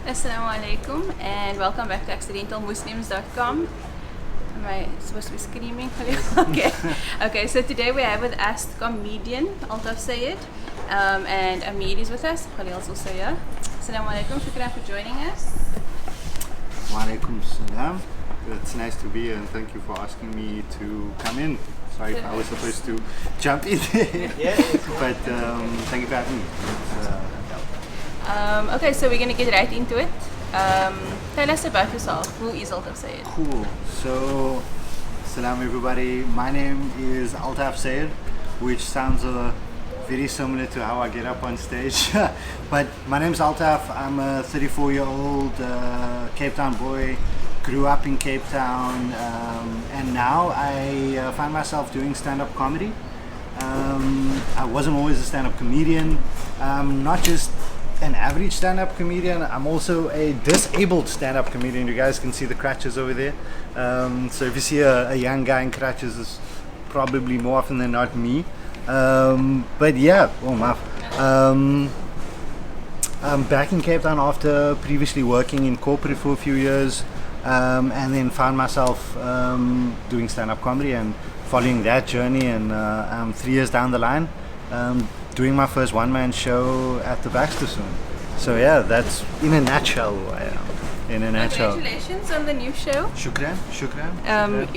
Assalamu alaikum and welcome back to accidentalmuslims.com. Am I supposed to be screaming? Okay. Okay, so today we have with us comedian Altaaf Sayed and Amir is with us. Khalil's also here. Assalamu alaikum, shukran for joining us. Wa alaikum salam. It's nice to be here and thank you for asking me to come in. Sorry if I was supposed to jump in there. But thank you for having me. Okay, so we're going to get right into it. Tell us about yourself. Who is Altaaf Sayed? Cool. So, salam everybody. My name is Altaaf Sayed, which sounds very similar to how I get up on stage. But my name's Altaaf. I'm a 34-year-old Cape Town boy. Grew up in Cape Town, and now I find myself doing stand-up comedy. I wasn't always a stand-up comedian. Not just an average stand-up comedian, I'm also a disabled stand-up comedian. You guys can see the crutches over there. So if you see a young guy in crutches, it's probably more often than not me. But yeah, I'm back in Cape Town after previously working in corporate for a few years, and then found myself doing stand-up comedy and following that journey, and I'm 3 years down the line. Doing my first one-man show at the Baxter soon. So yeah, that's in a nutshell who I am. In a nutshell. Congratulations on the new show. Shukran.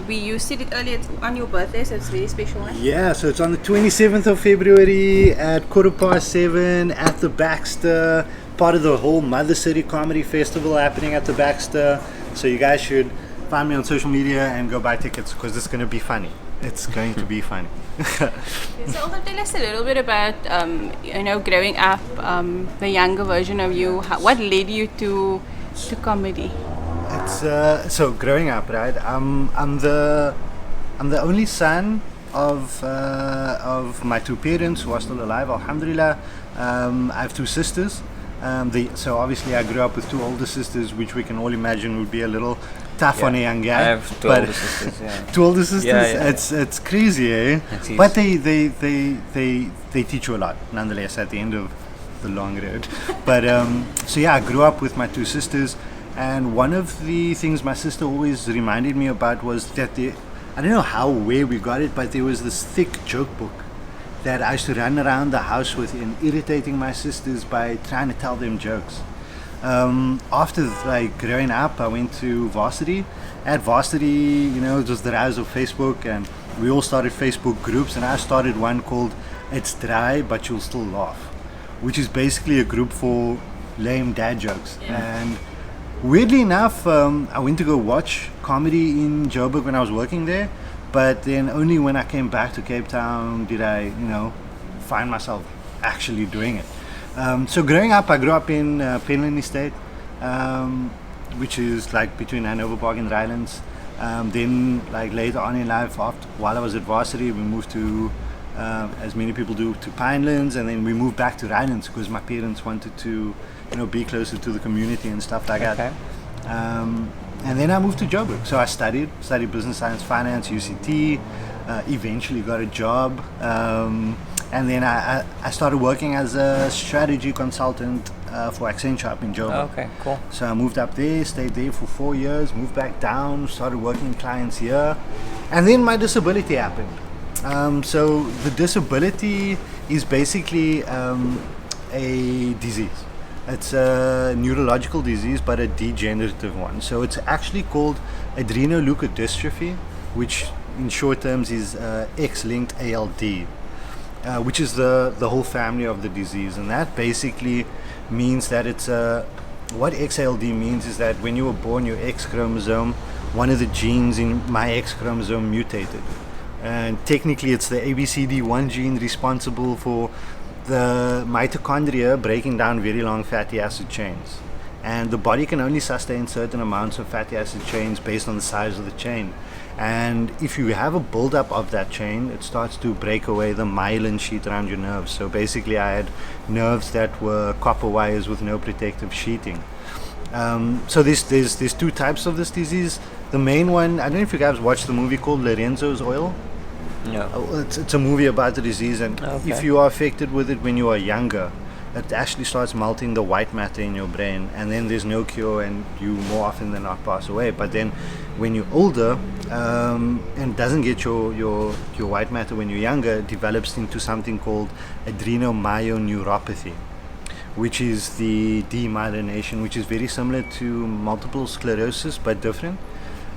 We used it earlier on your birthday, so it's a very special one. Yeah, so it's on the 27th of February at 7:15 at the Baxter. Part of the whole Mother City Comedy Festival happening at the Baxter. So you guys should find me on social media and go buy tickets because it's going to be funny. It's going to be funny. So also tell us a little bit about growing up, the younger version of you. What led you to comedy? It's so growing up, right? I'm the only son of my two parents who are still alive, alhamdulillah. I have two sisters. So obviously I grew up with two older sisters, which we can all imagine would be a little tough on a young guy. I have two older sisters. Yeah. Two older sisters. Yeah. It's crazy, eh? But they teach you a lot, nonetheless. At the end of the long road. But so yeah, I grew up with my two sisters, and one of the things my sister always reminded me about was that I don't know where we got it, but there was this thick joke book that I used to run around the house with and irritating my sisters by trying to tell them jokes. After growing up, I went to varsity. At varsity, it was the rise of Facebook, and we all started Facebook groups, and I started one called It's Dry But You'll Still Laugh, which is basically a group for lame dad jokes. Yeah. And weirdly enough, I went to go watch comedy in Joburg when I was working there, but then only when I came back to Cape Town did I, find myself actually doing it. So growing up, I grew up in Penlyn Estate, which is between Hanover Park and Rylands. Then later on in life, while I was at varsity, we moved to, as many people do, to Pinelands, and then we moved back to Rylands because my parents wanted to, be closer to the community and stuff like that. And then I moved to Joburg. So I studied business science, finance, UCT, eventually got a job. And then I started working as a strategy consultant for Accenture up in Joburg. Okay, cool. So I moved up there, stayed there for 4 years, moved back down, started working with clients here. And then my disability happened. So the disability is basically a disease. It's a neurological disease, but a degenerative one. So it's actually called adrenoleukodystrophy, which in short terms is X-linked ALD. Which is the whole family of the disease, and that basically means that it's what XALD means is that when you were born, your X chromosome, one of the genes in my X chromosome mutated, and technically it's the ABCD1 gene responsible for the mitochondria breaking down very long fatty acid chains, and the body can only sustain certain amounts of fatty acid chains based on the size of the chain. And if you have a buildup of that chain, it starts to break away the myelin sheath around your nerves. So basically I had nerves that were copper wires with no protective sheathing. So there's two types of this disease. The main one, I don't know if you guys watched the movie called Lorenzo's Oil. No. It's a movie about the disease, and if you are affected with it when you are younger, it actually starts melting the white matter in your brain, and then there's no cure, and you more often than not pass away. But then when you're older, and doesn't get your white matter when you're younger, it develops into something called adrenoleukodystrophy, which is the demyelination, which is very similar to multiple sclerosis but different.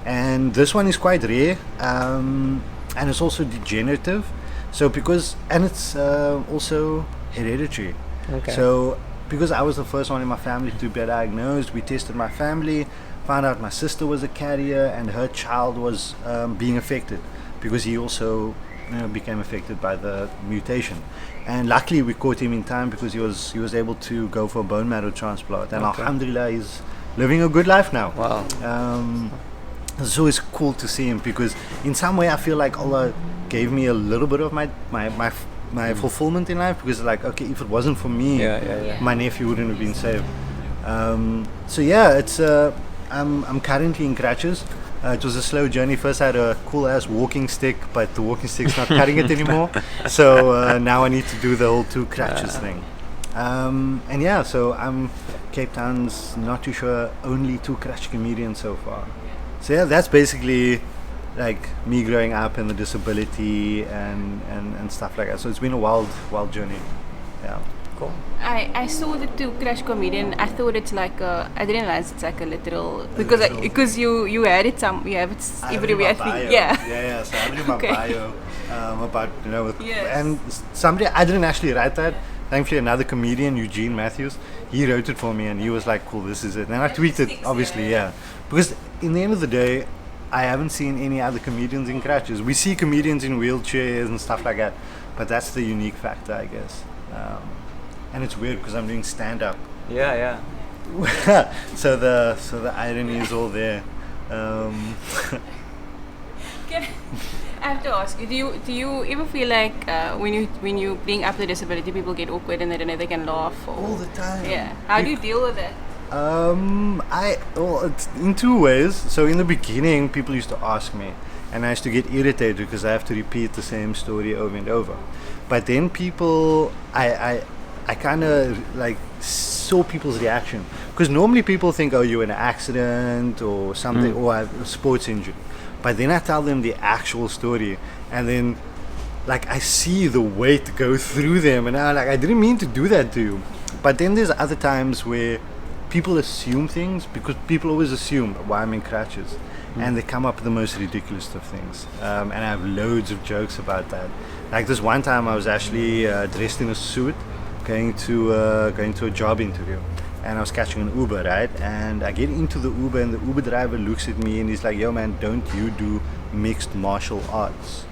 And this one is quite rare, and it's also degenerative. So and it's also hereditary. Okay. So because I was the first one in my family to be diagnosed, we tested my family, found out my sister was a carrier, and her child was being affected because he also became affected by the mutation. And luckily we caught him in time because he was able to go for a bone marrow transplant, and alhamdulillah he's living a good life now. Wow. It's always cool to see him because in some way I feel like Allah gave me a little bit of my fulfillment in life, because like, okay, if it wasn't for me, my nephew wouldn't have been saved. So yeah, it's I'm currently in crutches. It was a slow journey. First I had a cool ass walking stick, but the walking stick's not cutting it anymore. So now I need to do the whole 2 crutches thing. And yeah, so I'm Cape Town's, not too sure, only 2 crutch comedian so far. So yeah, that's basically like me growing up and the disability and stuff like that. So it's been a wild journey. Yeah. Cool. I saw the 2 crash comedian. I thought it's like I didn't realize it's like a literal, because you had it you have it everywhere. I think. Yeah. So I have it in my bio about and somebody, I didn't actually write that. Thankfully, another comedian, Eugene Matthews, he wrote it for me, and he was like, "Cool, this is it." And I tweeted, obviously, because in the end of the day, I haven't seen any other comedians in crutches. We see comedians in wheelchairs and stuff like that, but that's the unique factor, I guess. And it's weird because I'm doing stand-up. Yeah. So the irony is all there. I have to ask you, do you ever feel like when you bring up the disability, people get awkward and they don't know they can laugh? All the time. Yeah. How do you deal with that? It's in 2 ways. So in the beginning, people used to ask me, and I used to get irritated because I have to repeat the same story over and over. But then people, I kind of like saw people's reaction, because normally people think, oh, you're in an accident or something, or a sports injury. But then I tell them the actual story, and then like I see the weight go through them, and I'm like, I didn't mean to do that to you. But then there's other times where people assume things, because people always assume why I'm in crutches, and they come up with the most ridiculous of things. And I have loads of jokes about that. Like this one time I was actually dressed in a suit, going to a job interview, and I was catching an Uber, right? And I get into the Uber, and the Uber driver looks at me and he's like, "Yo man, don't you do mixed martial arts?"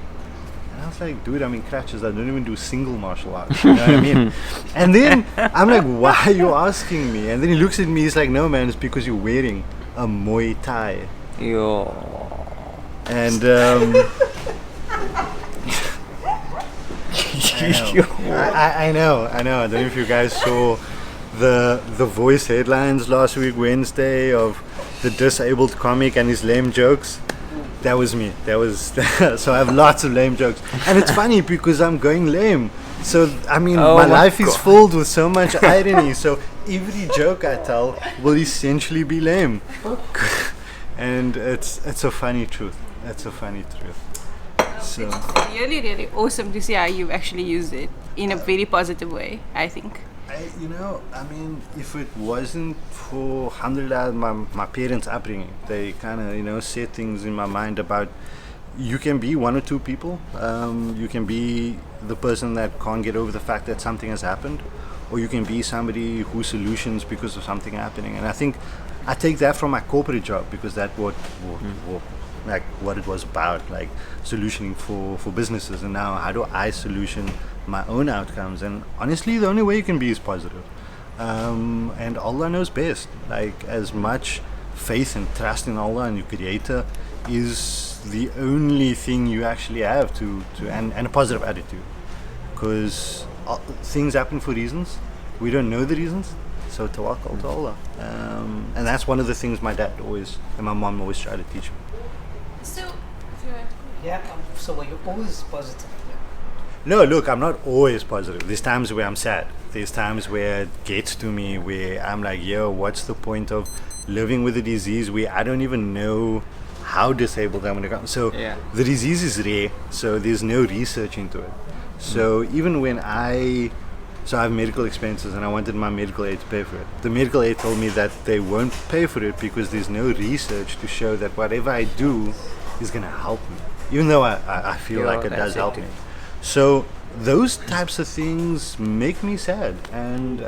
And I was like, "Dude, I'm in crutches. I don't even do single martial arts." You know what I mean? And then I'm like, "Why are you asking me?" And then he looks at me, he's like, "No man, it's because you're wearing a Muay Thai." Yo. And I know. I don't know if you guys saw the Voice headlines last week, Wednesday, of the disabled comic and his lame jokes. That was me. So I have lots of lame jokes, and it's funny because I'm going lame. So I mean, my life is filled with so much irony. So every joke I tell will essentially be lame, and it's a funny truth. It's a funny truth. So It's really, really awesome to see how you've actually used it in a very positive way, I think. I mean, if it wasn't for alhamdulillah, my parents' upbringing, they kind of, set things in my mind about you can be 1 or 2 people. You can be the person that can't get over the fact that something has happened, or you can be somebody who solutions because of something happening. And I think I take that from my corporate job, because that's what it was about, like solutioning for businesses. And now how do I solution my own outcomes? And honestly, the only way you can be is positive. And Allah knows best. Like, as much faith and trust in Allah and your creator is the only thing you actually have to and a positive attitude, because things happen for reasons. We don't know the reasons, so tawakkal to Allah. And that's one of the things my dad always and my mom always try to teach me. So, So were you always positive? No, look, I'm not always positive. There's times where I'm sad. There's times where it gets to me where I'm like, yo, what's the point of living with a disease where I don't even know how disabled I'm going to become? So the disease is rare, so there's no research into it. So even when I have medical expenses and I wanted my medical aid to pay for it, the medical aid told me that they won't pay for it because there's no research to show that whatever I do is going to help me, even though I feel like it does help me. So those types of things make me sad. And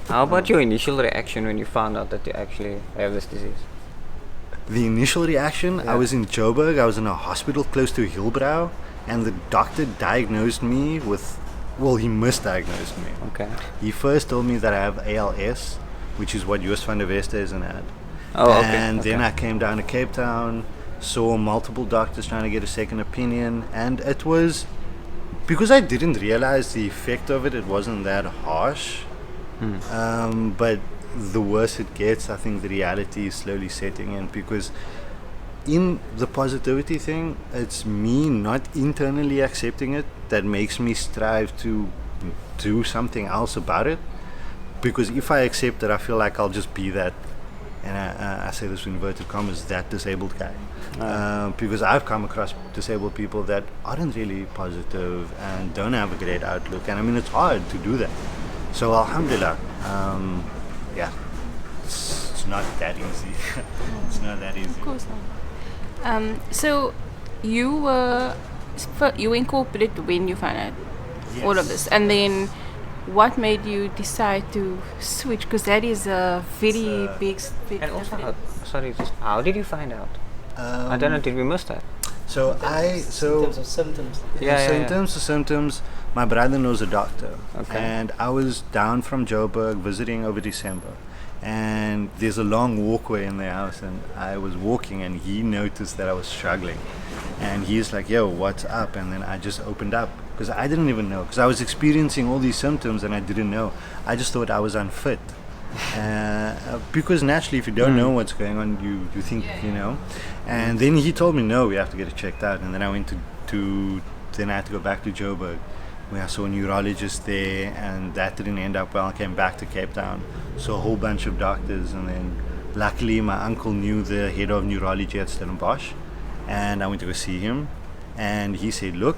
How about your initial reaction when you found out that you actually have this disease? The initial reaction, I was in Joburg, I was in a hospital close to Hillbrow, and the doctor diagnosed me with, well, he misdiagnosed me. Okay. He first told me that I have ALS, which is what Joost van der Westhuizen had. Oh, okay. And then I came down to Cape Town, saw multiple doctors trying to get a second opinion, and it was, because I didn't realize the effect of it, it wasn't that harsh. But the worse it gets, I think the reality is slowly setting in, because in the positivity thing, it's me not internally accepting it that makes me strive to do something else about it. Because if I accept it, I feel like I'll just be that, and I say this with inverted commas, that disabled guy. Because I've come across disabled people that aren't really positive and don't have a great outlook, and I mean, it's hard to do that. So alhamdulillah, it's not that easy. It's not that easy. Of course not. So you were incorporated when you found out all of this, and then what made you decide to switch? Because that is a very big. And also, how did you find out? I don't know. Did we miss that? In terms of symptoms. In terms of symptoms, my brother knows a doctor, Okay. and I was down from Joburg visiting over December, and there's a long walkway in their house, and I was walking, and he noticed that I was struggling, and he's like, yo, what's up? And then I just opened up, because I didn't even know, because I was experiencing all these symptoms and I didn't know. I just thought I was unfit. Because naturally, if you don't know what's going on, you think you know. And then he told me, no, we have to get it checked out. And then I went then I had to go back to Joburg, where I saw a neurologist there, and that didn't end up well. I came back to Cape Town, saw a whole bunch of doctors, and then luckily my uncle knew the head of neurology at Stellenbosch, and I went to go see him, and he said, look,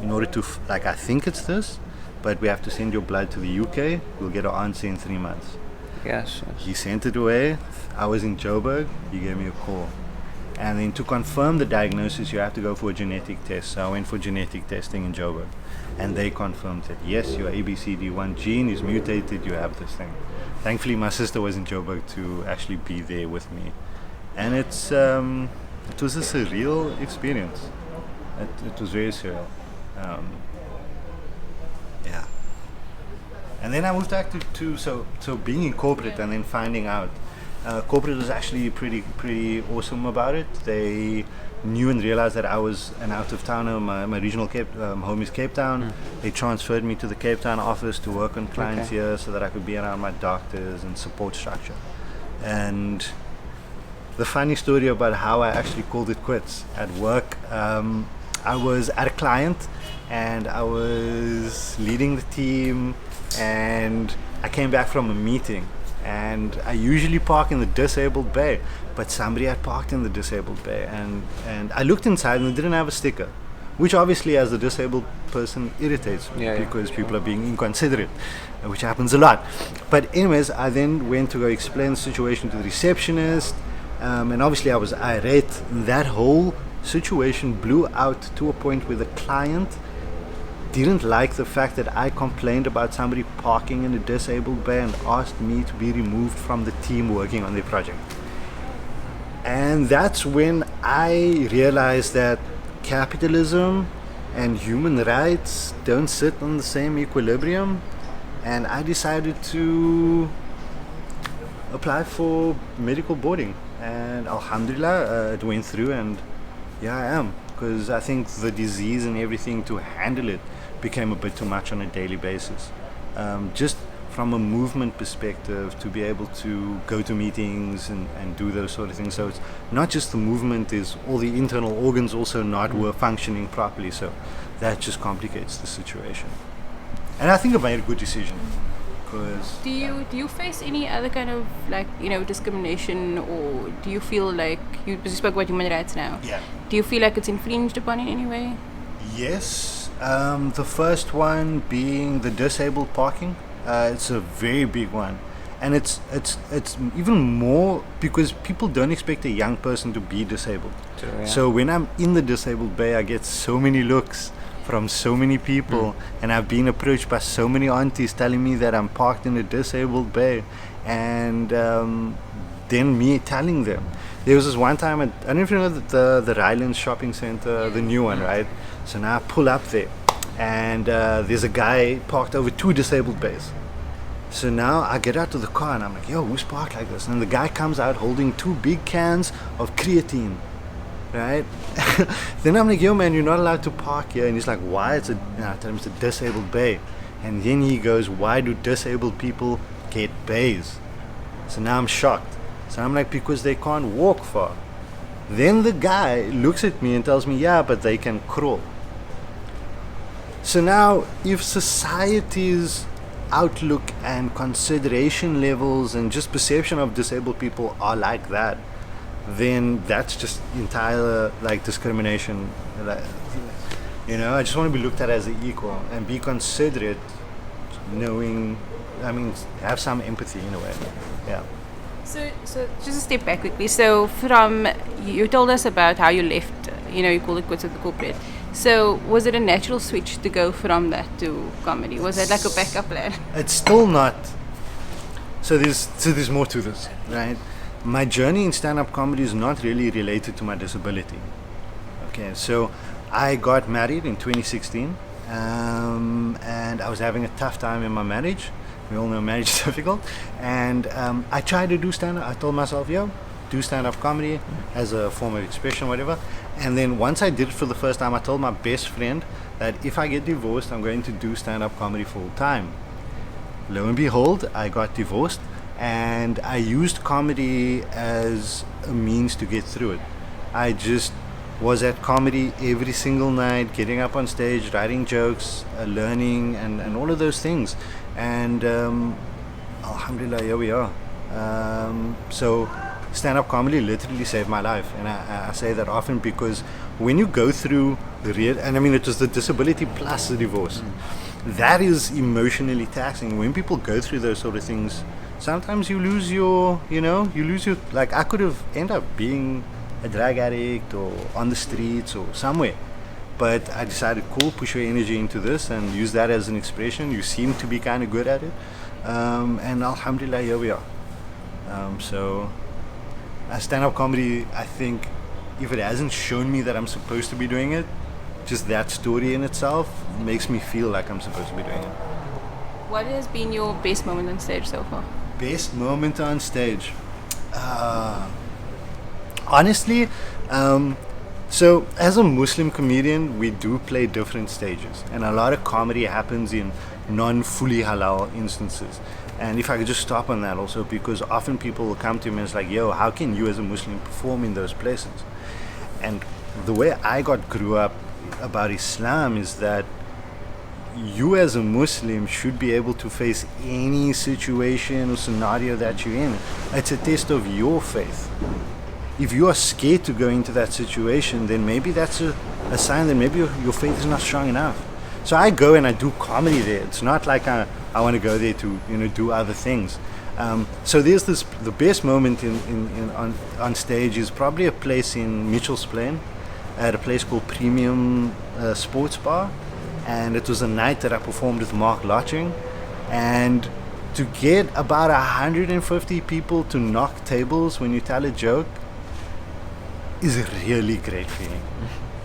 in order to I think it's this, but we have to send your blood to the UK. We'll get an answer in 3 months. Yes. He sent it away. I was in Joburg. He gave me a call. And then to confirm the diagnosis, you have to go for a genetic test. So I went for genetic testing in Joburg. And they confirmed that, yes, your ABCD1 gene is mutated, you have this thing. Thankfully, my sister was in Joburg to actually be there with me. And it was a surreal experience. It was very surreal. And then I moved back to being in corporate, and then finding out corporate was actually pretty awesome about it. They knew and realized that I was an out of towner. My regional home is Cape Town. They transferred me to the Cape Town office to work on clients here, so that I could be around my doctors and support structure. And the funny story about how I actually called it quits at work, I was at a client and I was leading the team, and I came back from a meeting, and I usually park in the disabled bay, but somebody had parked in the disabled bay, and I looked inside and they didn't have a sticker, which obviously as a disabled person irritates me, because people are being inconsiderate, which happens a lot. But anyways, I then went to go explain the situation to the receptionist, and obviously I was irate. That whole situation blew out to a point where the client didn't like the fact that I complained about somebody parking in a disabled bay and asked me to be removed from the team working on their project. And that's when I realized that capitalism and human rights don't sit on the same equilibrium, and I decided to apply for medical boarding, and alhamdulillah it went through, and here I am, because I think the disease and everything, to handle it became a bit too much on a daily basis. Just from a movement perspective, to be able to go to meetings and do those sort of things. So it's not just the movement, is all the internal organs also not were functioning properly. So that just complicates the situation. And I think I made a good decision. Do you face any other kind of like discrimination, or do you feel like you spoke about human rights now? Yeah. Do you feel like it's infringed upon in any way? Yes. The first one being the disabled parking. It's a very big one, and it's even more because people don't expect a young person to be disabled. True, yeah. So when I'm in the disabled bay, I get so many looks from so many people, and I've been approached by so many aunties telling me that I'm parked in a disabled bay, and then me telling them. There was this one time, I don't know if you know the Rylands shopping center, the new one, right? So now I pull up there, and there's a guy parked over 2 disabled bays. So now I get out of the car and I'm like, yo, who's parked like this? And the guy comes out holding 2 big cans of creatine. Right? Then I'm like, yo man, you're not allowed to park here. And he's like, why? I tell him it's a disabled bay. And then he goes, why do disabled people get bays? So now I'm shocked. So I'm like, because they can't walk far. Then the guy looks at me and tells me, yeah, but they can crawl. So now if society's outlook and consideration levels and just perception of disabled people are like that, then that's just entire discrimination. I just want to be looked at as an equal and be considerate, have some empathy in a way. Yeah. So just a step back quickly. So from you told us about how you left, you called it quits with the corporate. So was it a natural switch to go from that to comedy? Was that like a backup plan? It's still not. So there's more to this, right? My journey in stand-up comedy is not really related to my disability. Okay, so I got married in 2016, and I was having a tough time in my marriage. We all know marriage is difficult. And I tried to do stand-up. I told myself, do stand-up comedy as a form of expression, whatever. And then once I did it for the first time, I told my best friend that if I get divorced, I'm going to do stand-up comedy full-time. Lo and behold, I got divorced. And I used comedy as a means to get through it. I just was at comedy every single night, getting up on stage, writing jokes, learning, and all of those things. And alhamdulillah, here we are. So stand-up comedy literally saved my life. And I say that often because when you go through it was the disability plus the divorce. That is emotionally taxing. When people go through those sort of things, sometimes you lose your, I could have ended up being a drug addict or on the streets or somewhere. But I decided, cool, push your energy into this and use that as an expression. You seem to be kind of good at it. And alhamdulillah, here we are. So stand-up comedy, I think, if it hasn't shown me that I'm supposed to be doing it, just that story in itself makes me feel like I'm supposed to be doing it. What has been your best moment on stage so far? Best moment on stage? Honestly, so as a Muslim comedian, we do play different stages. And a lot of comedy happens in non-fully halal instances. And if I could just stop on that also, because often people will come to me and it's like, yo, how can you as a Muslim perform in those places? And the way I grew up about Islam is that you as a Muslim should be able to face any situation or scenario that you're in. It's a test of your faith. If you are scared to go into that situation, then maybe that's a sign that maybe your faith is not strong enough. So I go and I do comedy there. It's not like I want to go there to do other things. So there's the best moment on stage is probably a place in Mitchell's Plain at a place called Premium Sports Bar. And it was a night that I performed with Mark Lotching, and to get about 150 people to knock tables when you tell a joke is a really great feeling.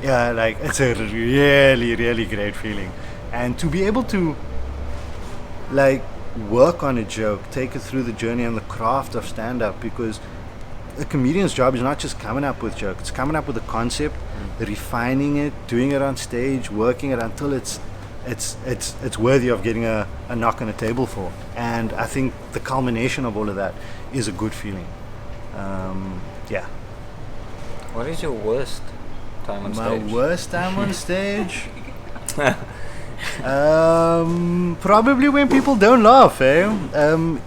Yeah, it's a really, really great feeling. And to be able to work on a joke, take it through the journey and the craft of stand-up, because a comedian's job is not just coming up with jokes, it's coming up with a concept, refining it, doing it on stage, working it until it's worthy of getting a knock on a table for. And I think the culmination of all of that is a good feeling. Yeah. What is your worst time on My stage? worst time on stage? Probably when people don't laugh, eh?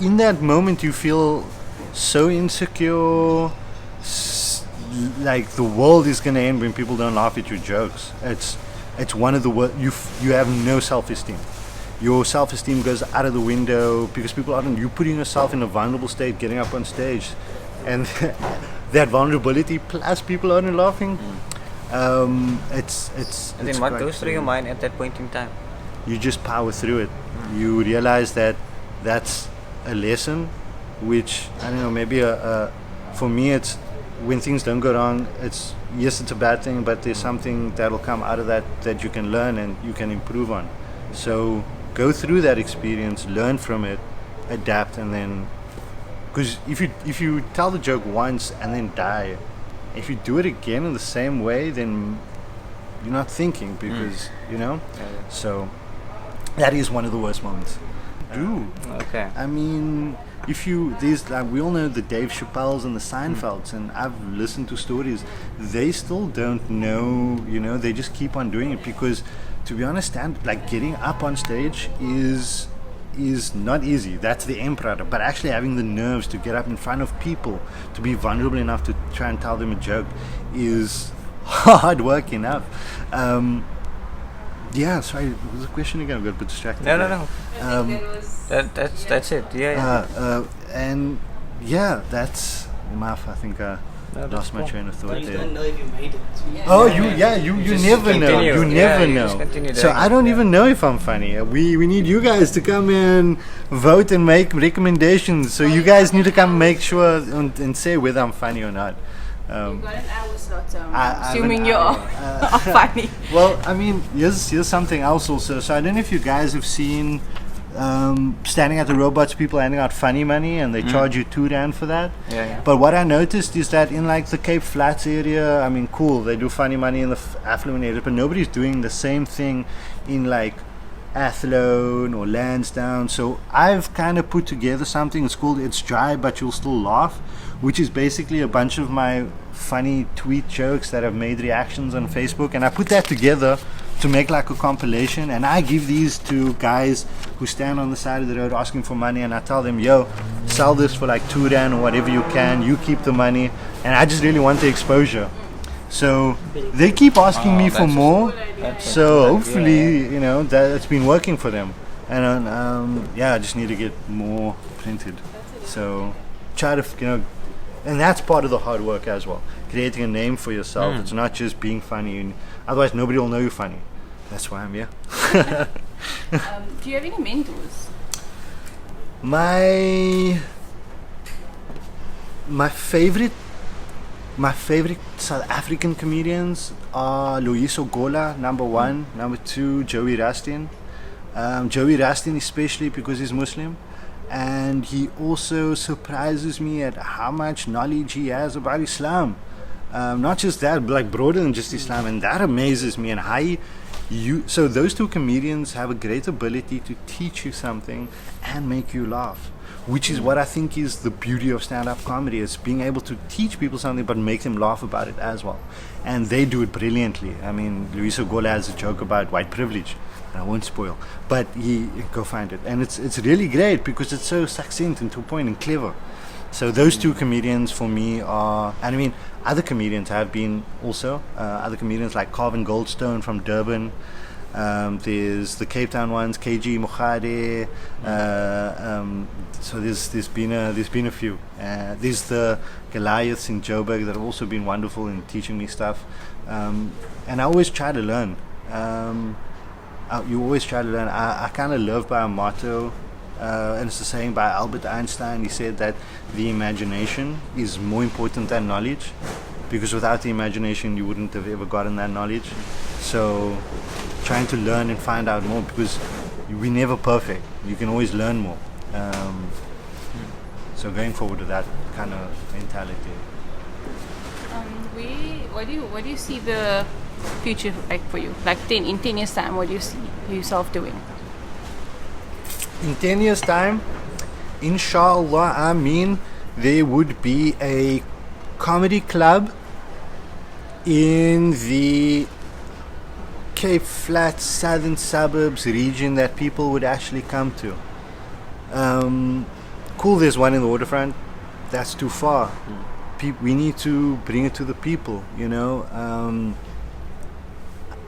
In that moment you feel so insecure, like the world is gonna end when people don't laugh at your jokes. It's one of the you have no self-esteem. Your self-esteem goes out of the window because people aren't. You're putting yourself in a vulnerable state, getting up on stage, and that vulnerability plus people aren't laughing. It's. And then what goes through your mind at that point in time? You just power through it. You realize that that's a lesson, which I don't know. Maybe for me, it's when things don't go wrong. It's a bad thing, but there's something that'll come out of that you can learn and you can improve on. So go through that experience, learn from it, adapt, and then because if you tell the joke once and then die, if you do it again in the same way, then you're not thinking because So that is one of the worst moments. Okay. I mean, we all know the Dave Chappelles and the Seinfelds, and I've listened to stories. They still don't know, they just keep on doing it because, to be honest, getting up on stage is not easy. That's the emperor. But actually having the nerves to get up in front of people, to be vulnerable enough to try and tell them a joke is hard work enough. Sorry, what was the question again? I got a bit distracted. No. That's it. That's enough. I think I lost my train of thought You there. don't know if you made it. You never know. You never know. So I don't even know if I'm funny. We need you guys to come and vote and make recommendations. So you guys need to come make sure and say whether I'm funny or not. You've got an hour slot, assuming you're funny. Well, I mean, here's something else also. So I don't know if you guys have seen standing at the robots, people handing out funny money, and they charge you R2 for that. Yeah. But what I noticed is that in the Cape Flats area, I mean, cool, they do funny money in the affluent area, but nobody's doing the same thing in Athlone or Lansdowne. So I've kind of put together something. It's called It's Dry But You'll Still Laugh, which is basically a bunch of my funny tweet jokes that have made reactions on Facebook, and I put that together to make a compilation, and I give these to guys who stand on the side of the road asking for money, and I tell them, yo, sell this for R2 or whatever you can, you keep the money, and I just really want the exposure. So they keep asking me for more, so hopefully that's been working for them, and I just need to get more printed. So try to and that's part of the hard work as well, creating a name for yourself. It's not just being funny, otherwise nobody will know you're funny. That's why I'm here. Do you have any mentors? My favorite South African comedians are Loyiso Gola, number one, number two, Joey Rastin. Joey Rastin especially because he's Muslim, and he also surprises me at how much knowledge he has about Islam. Not just that, but broader than just Islam, and that amazes me. And so those two comedians have a great ability to teach you something and make you laugh, which is what I think is the beauty of stand-up comedy, is being able to teach people something but make them laugh about it as well. And they do it brilliantly. I mean, Loyiso Gola has a joke about white privilege, and I won't spoil, but go find it. And it's really great because it's so succinct and to the point and clever. So those two comedians for me are, and I mean, other comedians have been also, other comedians like Carvin Goldstone from Durban. There's the Cape Town ones, KG Mokhade. So there's been a few. There's the Goliaths in Joburg that have also been wonderful in teaching me stuff. And I always try to learn. You always try to learn. I kind of live by a motto, and it's a saying by Albert Einstein. He said that the imagination is more important than knowledge, because without the imagination you wouldn't have ever gotten that knowledge. So trying to learn and find out more, because we're never perfect. You can always learn more. So going forward with that kind of mentality. What do you see the future like for you? In 10 years time, what do you see yourself doing? In 10 years time, inshallah, I mean, there would be a comedy club in the Cape Flats, southern suburbs region that people would actually come to. Cool, there's one in the waterfront. That's too far. We need to bring it to the people, you know.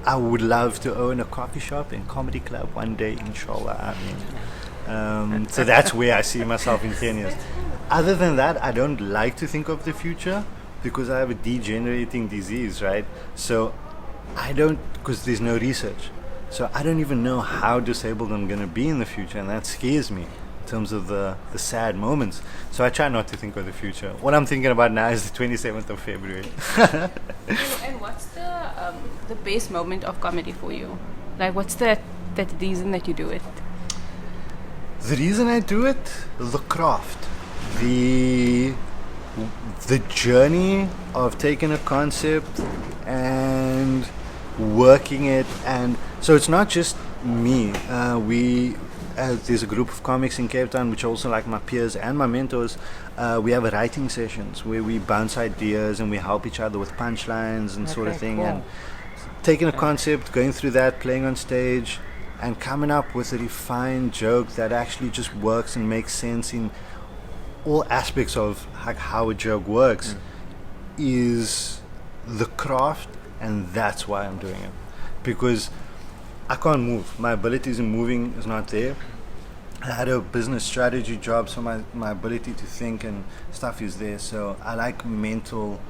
I would love to own a coffee shop and comedy club one day, inshallah. I mean, so that's where I see myself in 10 years. Other than that, I don't like to think of the future because I have a degenerating disease, right? So I don't, because there's no research. So I don't even know how disabled I'm going to be in the future, and that scares me in terms of the sad moments. So I try not to think of the future. What I'm thinking about now is the 27th of February. And what's the base moment of comedy for you? Like, what's that reason that you do it? The reason I do it, the craft, the journey of taking a concept and working it, and so it's not just me. There's a group of comics in Cape Town, which are also like my peers and my mentors. We have writing sessions where we bounce ideas and we help each other with punchlines and sort of thing. Cool. And taking a concept, going through that, playing on stage, and coming up with a refined joke that actually just works and makes sense in all aspects of like how a joke works is the craft, and that's why I'm doing it. Because I can't move. My abilities in moving is not there. I had a business strategy job, so my ability to think and stuff is there. So I like mental